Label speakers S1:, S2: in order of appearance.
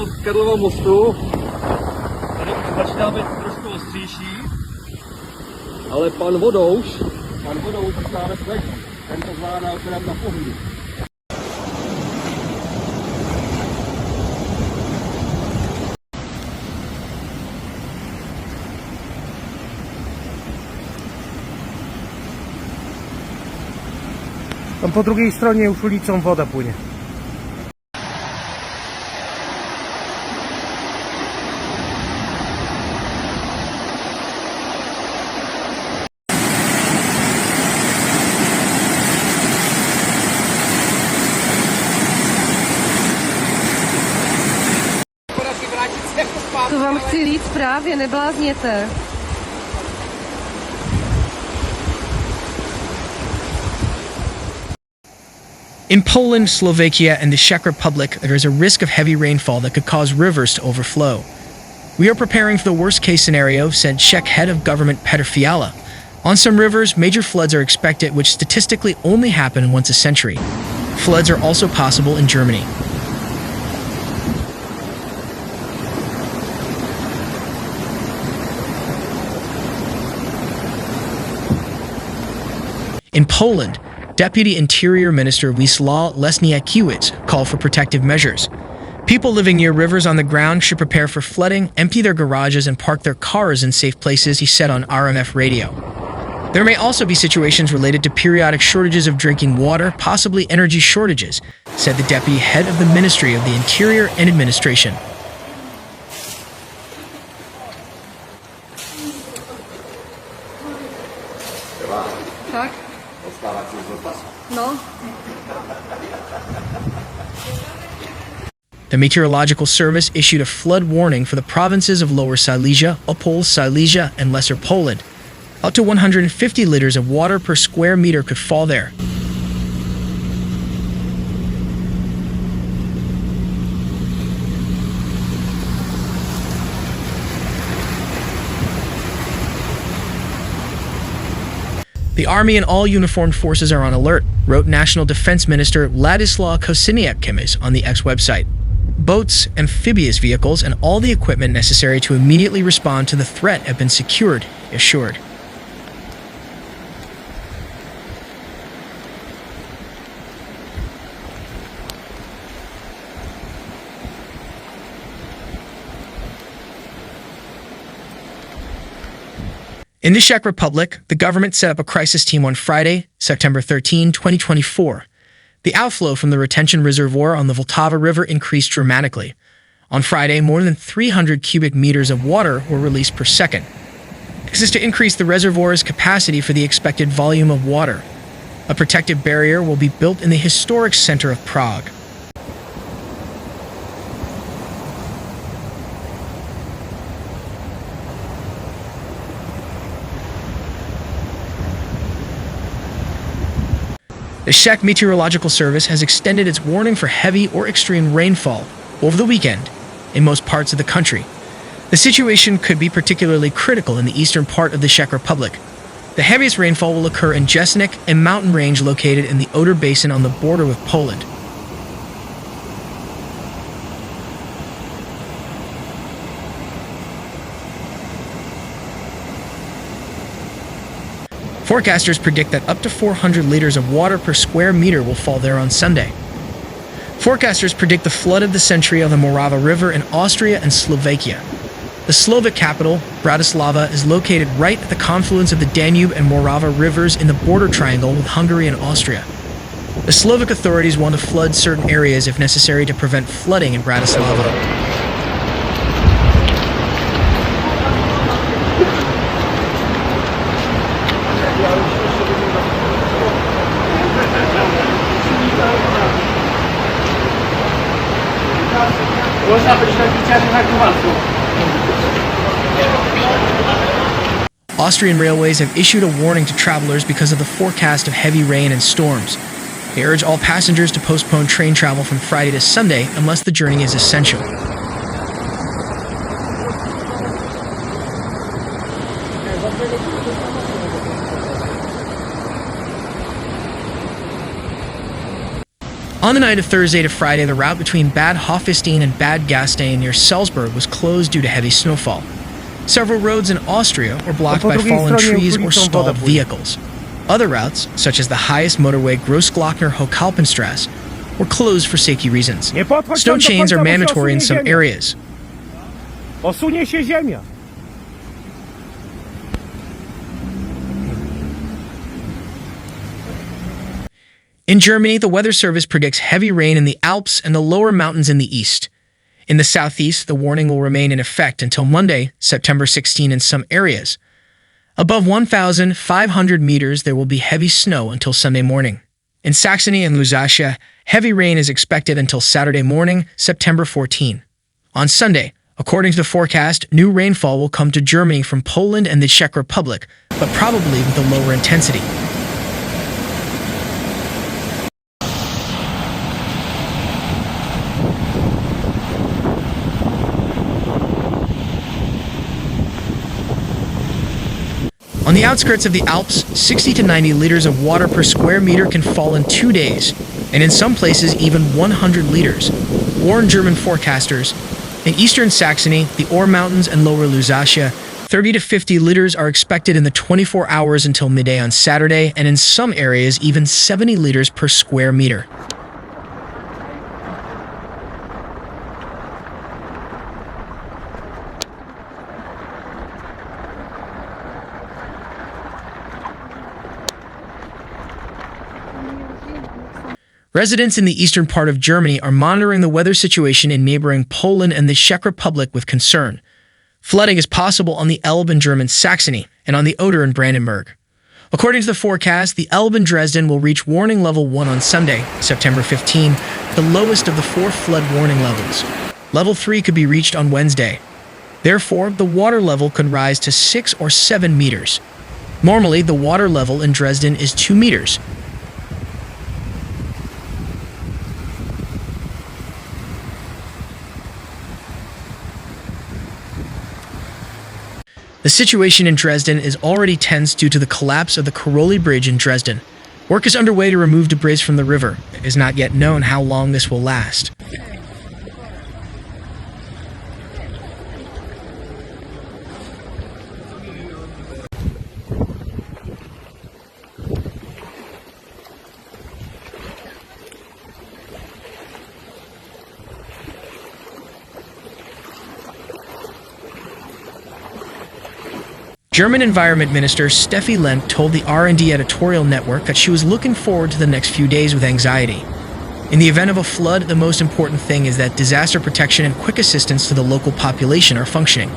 S1: po Karlovom mostu. Tady už začíná být trošku ostřejší. Ale pan vodouš stále sledí. Ten to zvládá opravdu na pohodu.
S2: Tam po drugiej stronie już ulicą woda płynie.
S3: To vám chci říct právě, neblázněte.
S4: In Poland, Slovakia, and the Czech Republic, there is a risk of heavy rainfall that could cause rivers to overflow. We are preparing for the worst-case scenario, said Czech head of government Petr Fiala. On some rivers, major floods are expected, which statistically only happen once a century. Floods are also possible in Germany. In Poland, Deputy Interior Minister Wisław Lesniakiewicz called for protective measures. People living near rivers on the ground should prepare for flooding, empty their garages, and park their cars in safe places, he said on RMF radio. There may also be situations related to periodic shortages of drinking water, possibly energy shortages, said the deputy head of the Ministry of the Interior and Administration.
S3: Tak? No.
S4: The Meteorological Service issued a flood warning for the provinces of Lower Silesia, Opole, Silesia, and Lesser Poland. Up to 150 liters of water per square meter could fall there. The Army and all uniformed forces are on alert, wrote National Defense Minister Ladislaw Kosiniak-Kamys on the X website. Boats, amphibious vehicles, and all the equipment necessary to immediately respond to the threat have been secured, he assured. In the Czech Republic, the government set up a crisis team on Friday, September 13, 2024. The outflow from the retention reservoir on the Vltava River increased dramatically. On Friday, more than 300 cubic meters of water were released per second. This is to increase the reservoir's capacity for the expected volume of water. A protective barrier will be built in the historic center of Prague. The Czech Meteorological Service has extended its warning for heavy or extreme rainfall over the weekend in most parts of the country. The situation could be particularly critical in the eastern part of the Czech Republic. The heaviest rainfall will occur in Jesenic, a mountain range located in the Oder Basin on the border with Poland. Forecasters predict that up to 400 liters of water per square meter will fall there on Sunday. Forecasters predict the flood of the century on the Morava River in Austria and Slovakia. The Slovak capital, Bratislava, is located right at the confluence of the Danube and Morava rivers in the border triangle with Hungary and Austria. The Slovak authorities want to flood certain areas if necessary to prevent flooding in Bratislava. Austrian railways have issued a warning to travelers because of the forecast of heavy rain and storms. They urge all passengers to postpone train travel from Friday to Sunday unless the journey is essential. On the night of Thursday to Friday, the route between Bad Hofstein and Bad Gastein near Salzburg was closed due to heavy snowfall. Several roads in Austria were blocked by fallen trees or stalled vehicles. Other routes, such as the highest motorway Großglockner-Hochkalpenstrasse, were closed for safety reasons. Snow chains are mandatory in some areas.
S2: Osunie się ziemia.
S4: In Germany, the Weather Service predicts heavy rain in the Alps and the lower mountains in the east. In the southeast, the warning will remain in effect until Monday, September 16 in some areas. Above 1,500 meters, there will be heavy snow until Sunday morning. In Saxony and Lusatia, heavy rain is expected until Saturday morning, September 14. On Sunday, according to the forecast, new rainfall will come to Germany from Poland and the Czech Republic, but probably with a lower intensity. On the outskirts of the Alps, 60 to 90 liters of water per square meter can fall in 2 days, and in some places even 100 liters, warn German forecasters. In eastern Saxony, the Ore Mountains and lower Lusatia, 30 to 50 liters are expected in the 24 hours until midday on Saturday, and in some areas even 70 liters per square meter. Residents in the eastern part of Germany are monitoring the weather situation in neighboring Poland and the Czech Republic with concern. Flooding is possible on the Elbe in German Saxony and on the Oder in Brandenburg. According to the forecast, the Elbe in Dresden will reach warning level 1 on Sunday, September 15, the lowest of the 4 flood warning levels. Level 3 could be reached on Wednesday. Therefore, the water level could rise to 6 or 7 meters. Normally, the water level in Dresden is 2 meters. The situation in Dresden is already tense due to the collapse of the Karoli Bridge in Dresden. Work is underway to remove debris from the river. It is not yet known how long this will last. German Environment Minister Steffi Lent told the R&D editorial network that she was looking forward to the next few days with anxiety. In the event of a flood, the most important thing is that disaster protection and quick assistance to the local population are functioning.